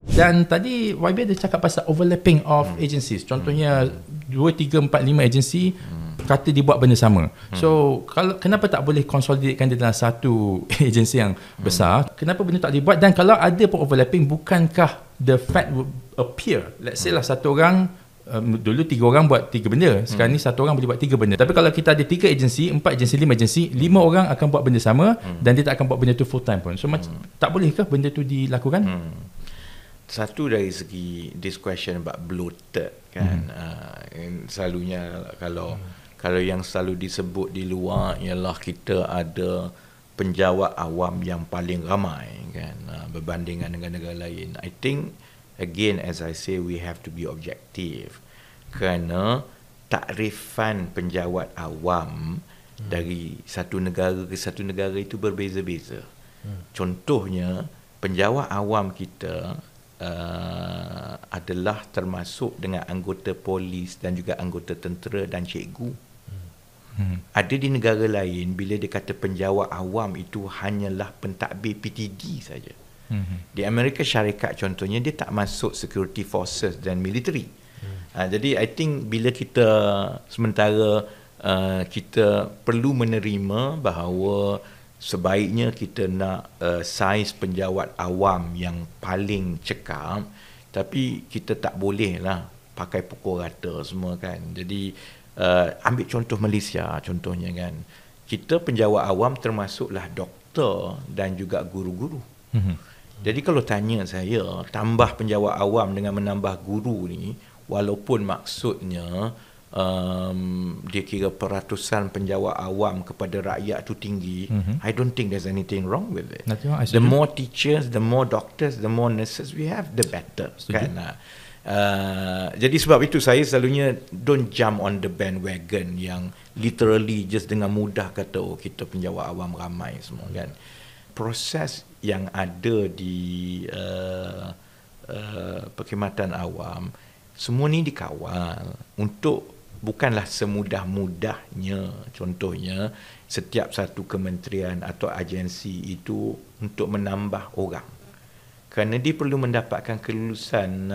Dan tadi YB ada cakap pasal overlapping of agencies. Contohnya 2, 3, 4, 5 agensi kata dibuat benda sama. So kalau kenapa tak boleh consolidatekan dia dalam satu agensi yang besar? Kenapa benda tak dibuat? Dan kalau ada pun overlapping, bukankah the fact would appear? Let's say lah satu orang dulu 3 orang buat 3 benda. Sekarang ni satu orang boleh buat 3 benda. Tapi kalau kita ada 3 agensi, 4 agensi, 5 agensi, 5 orang akan buat benda sama dan dia tak akan buat benda tu full time pun. So tak bolehkah benda tu dilakukan? Satu dari segi this question about bloated kan, selalunya kalau yang selalu disebut di luar ialah kita ada penjawat awam yang paling ramai kan, berbandingan dengan negara lain. I think again, as I say, we have to be objective kerana takrifan penjawat awam dari satu negara ke satu negara itu berbeza-beza. Contohnya, penjawat awam kita adalah termasuk dengan anggota polis dan juga anggota tentera dan cikgu. Ada di negara lain, bila dia kata penjawat awam itu hanyalah pentadbir PTD saja. Di Amerika Syarikat contohnya, dia tak masuk security forces dan military. Jadi I think bila kita sementara kita perlu menerima bahawa sebaiknya kita nak saiz penjawat awam yang paling cekap, tapi kita tak boleh lah pakai pukul rata semua kan. Jadi ambil contoh Malaysia contohnya kan, kita penjawat awam termasuklah doktor dan juga guru-guru. Jadi kalau tanya saya, tambah penjawat awam dengan menambah guru ni, walaupun maksudnya dia kira peratusan penjawat awam kepada rakyat tu tinggi, I don't think there's anything wrong with it. The more teachers, the more doctors, the more nurses we have, the better. Kan? Jadi sebab itu saya selalunya don't jump on the bandwagon yang literally just dengan mudah kata kita penjawat awam ramai semua kan. Proses yang ada di perkhidmatan awam, semua ni dikawal untuk bukanlah semudah-mudahnya. Contohnya, setiap satu kementerian atau agensi itu untuk menambah orang. Kerana dia perlu mendapatkan kelulusan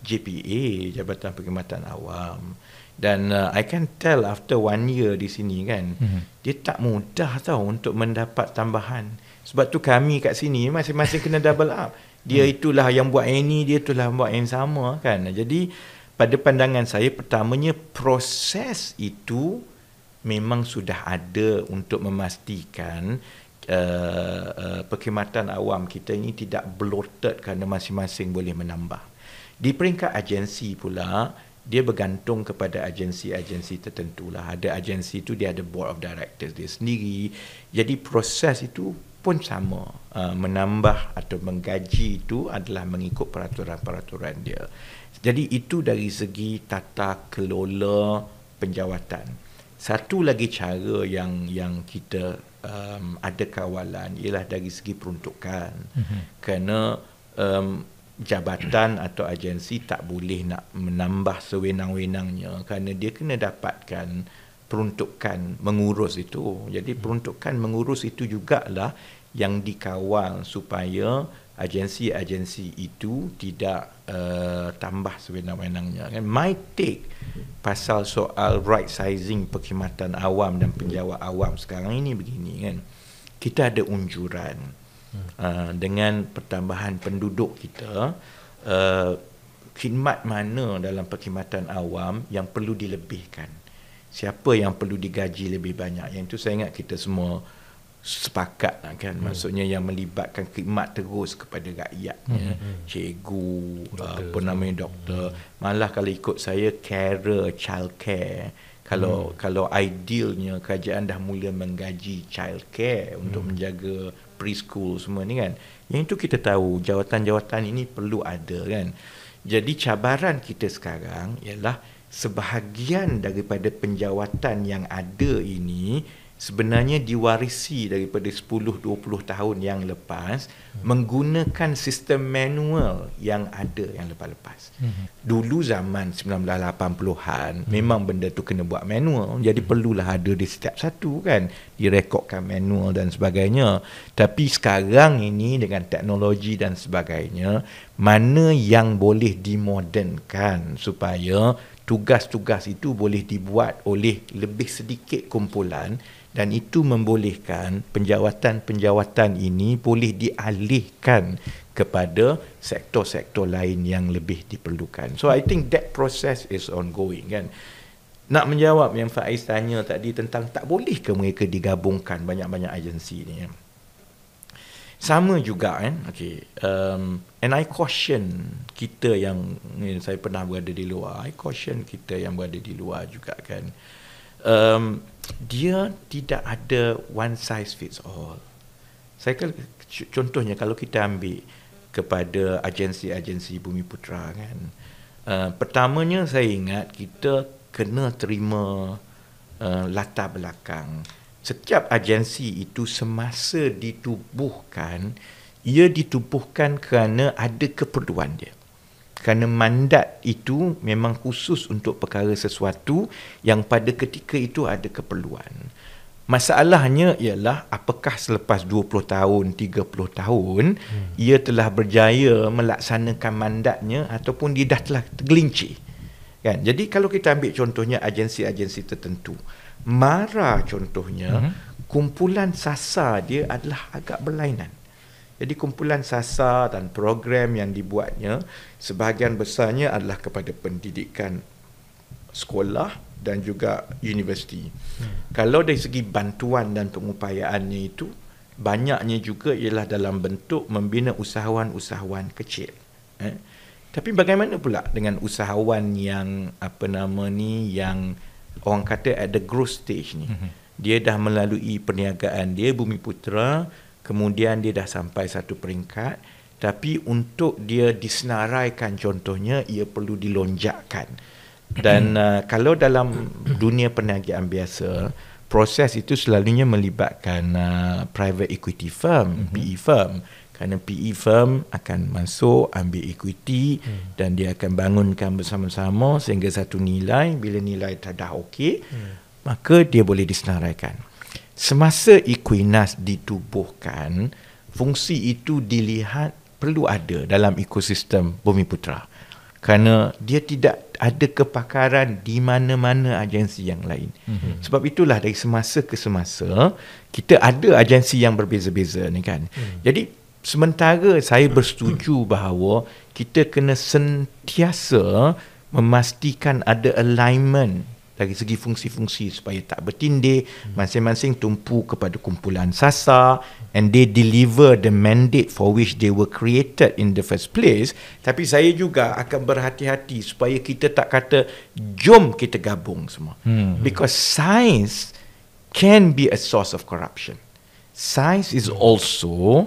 JPA, Jabatan Perkhidmatan Awam. Dan I can tell after 1 year di sini kan, dia tak mudah tau untuk mendapat tambahan. Sebab tu kami kat sini masing-masing kena double up. Dia itulah yang buat ini, dia itulah yang buat yang sama kan. Jadi pada pandangan saya, pertamanya proses itu memang sudah ada untuk memastikan perkhidmatan awam kita ini tidak bloated kerana masing-masing boleh menambah. Di peringkat agensi pula, dia bergantung kepada agensi-agensi tertentu lah. Ada agensi itu dia ada board of directors dia sendiri. Jadi proses itu pun sama. Menambah atau menggaji itu adalah mengikut peraturan-peraturan dia. Jadi itu dari segi tata kelola penjawatan. Satu lagi cara yang kita ada kawalan ialah dari segi peruntukan. Kerana jabatan atau agensi tak boleh nak menambah sewenang-wenangnya kerana dia kena dapatkan peruntukan mengurus itu. Jadi peruntukan mengurus itu jugalah yang dikawal supaya agensi-agensi itu tidak tambah sewenang-wenangnya. My take pasal soal right sizing perkhidmatan awam dan penjawat awam sekarang ini begini kan. Kita ada unjuran dengan pertambahan penduduk kita, khidmat mana dalam perkhidmatan awam yang perlu dilebihkan, siapa yang perlu digaji lebih banyak. Yang itu saya ingat kita semua sepakat kan, maksudnya yang melibatkan khidmat terus kepada rakyat, cikgu, apa namanya, doktor. Malah kalau ikut saya, carer, childcare, kalau idealnya kerajaan dah mula menggaji childcare untuk menjaga preschool semua ni kan. Yang itu kita tahu jawatan-jawatan ini perlu ada kan. Jadi cabaran kita sekarang ialah sebahagian daripada penjawatan yang ada ini sebenarnya diwarisi daripada 10-20 tahun yang lepas menggunakan sistem manual yang ada yang lepas-lepas. Dulu zaman 1980-an memang benda tu kena buat manual, jadi perlulah ada di setiap satu kan, direkodkan manual dan sebagainya. Tapi sekarang ini dengan teknologi dan sebagainya, mana yang boleh dimodernkan supaya tugas-tugas itu boleh dibuat oleh lebih sedikit kumpulan, dan itu membolehkan penjawatan-penjawatan ini boleh dialihkan kepada sektor-sektor lain yang lebih diperlukan. So I think that process is ongoing kan. Nak menjawab yang Faiz tanya tadi tentang tak boleh ke mereka digabungkan banyak-banyak agensi ni kan. Sama juga kan. Okay. And I caution kita yang saya pernah berada di luar, I caution kita yang berada di luar juga kan. Dia tidak ada one size fits all. Contohnya kalau kita ambil kepada agensi-agensi Bumiputera kan, pertamanya saya ingat kita kena terima latar belakang. Setiap agensi itu semasa ditubuhkan, ia ditubuhkan kerana ada keperluan dia. Kerana mandat itu memang khusus untuk perkara sesuatu yang pada ketika itu ada keperluan. Masalahnya ialah apakah selepas 20 tahun, 30 tahun, ia telah berjaya melaksanakan mandatnya ataupun dia dah telah tergelincir. Kan? Jadi kalau kita ambil contohnya agensi-agensi tertentu, MARA contohnya, kumpulan sasar dia adalah agak berlainan. Jadi kumpulan sasar dan program yang dibuatnya sebahagian besarnya adalah kepada pendidikan sekolah dan juga universiti. Kalau dari segi bantuan dan pengupayaannya itu, banyaknya juga ialah dalam bentuk membina usahawan-usahawan kecil. Tapi bagaimana pula dengan usahawan yang yang orang kata at the growth stage ni? Dia dah melalui perniagaan dia Bumiputera, kemudian dia dah sampai satu peringkat, tapi untuk dia disenaraikan contohnya, ia perlu dilonjakkan. Dan kalau dalam dunia perniagaan biasa, proses itu selalunya melibatkan private equity firm, PE firm. Kerana PE firm akan masuk, ambil equity dan dia akan bangunkan bersama-sama sehingga satu nilai, bila nilai dah okey, maka dia boleh disenaraikan. Semasa Equinas ditubuhkan, fungsi itu dilihat perlu ada dalam ekosistem Bumiputera. Kerana dia tidak ada kepakaran di mana-mana agensi yang lain. Sebab itulah dari semasa ke semasa, kita ada agensi yang berbeza-beza ni kan. Jadi, sementara saya bersetuju bahawa kita kena sentiasa memastikan ada alignment dari segi fungsi-fungsi supaya tak bertindih, masing-masing tumpu kepada kumpulan sasar and they deliver the mandate for which they were created in the first place. Tapi saya juga akan berhati-hati supaya kita tak kata jom kita gabung semua. Because science can be a source of corruption. Science is also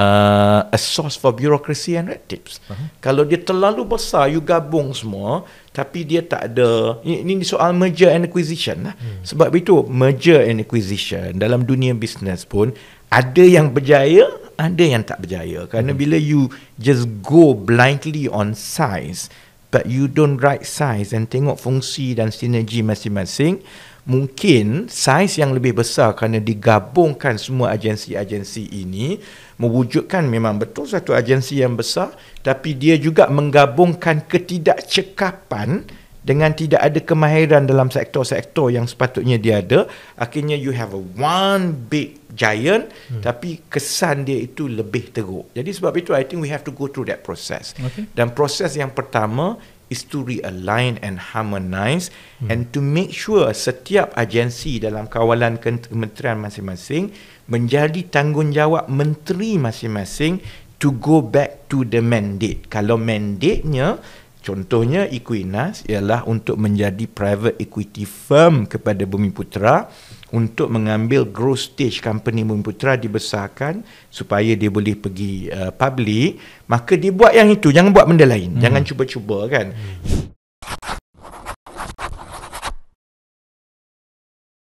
a source for bureaucracy and red tapes. Kalau dia terlalu besar, you gabung semua, tapi dia tak ada, ini soal merger and acquisition lah. Sebab itu merger and acquisition dalam dunia bisnes pun ada yang berjaya, ada yang tak berjaya. Kerana bila you just go blindly on size, but you don't write size and tengok fungsi dan sinergi masing-masing, mungkin saiz yang lebih besar kerana digabungkan semua agensi-agensi ini mewujudkan memang betul satu agensi yang besar, tapi dia juga menggabungkan ketidakcekapan dengan tidak ada kemahiran dalam sektor-sektor yang sepatutnya dia ada. Akhirnya you have a one big giant, tapi kesan dia itu lebih teruk. Jadi sebab itu I think we have to go through that process. Dan proses yang pertama is to realign and harmonize and to make sure setiap agensi dalam kawalan kementerian masing-masing menjadi tanggungjawab menteri masing-masing to go back to the mandate. Kalau mandate-nya, contohnya Equinas ialah untuk menjadi private equity firm kepada Bumiputera, untuk mengambil growth stage company Bumiputera dibesarkan supaya dia boleh pergi public, maka dia buat yang itu, jangan buat benda lain, jangan cuba-cuba kan.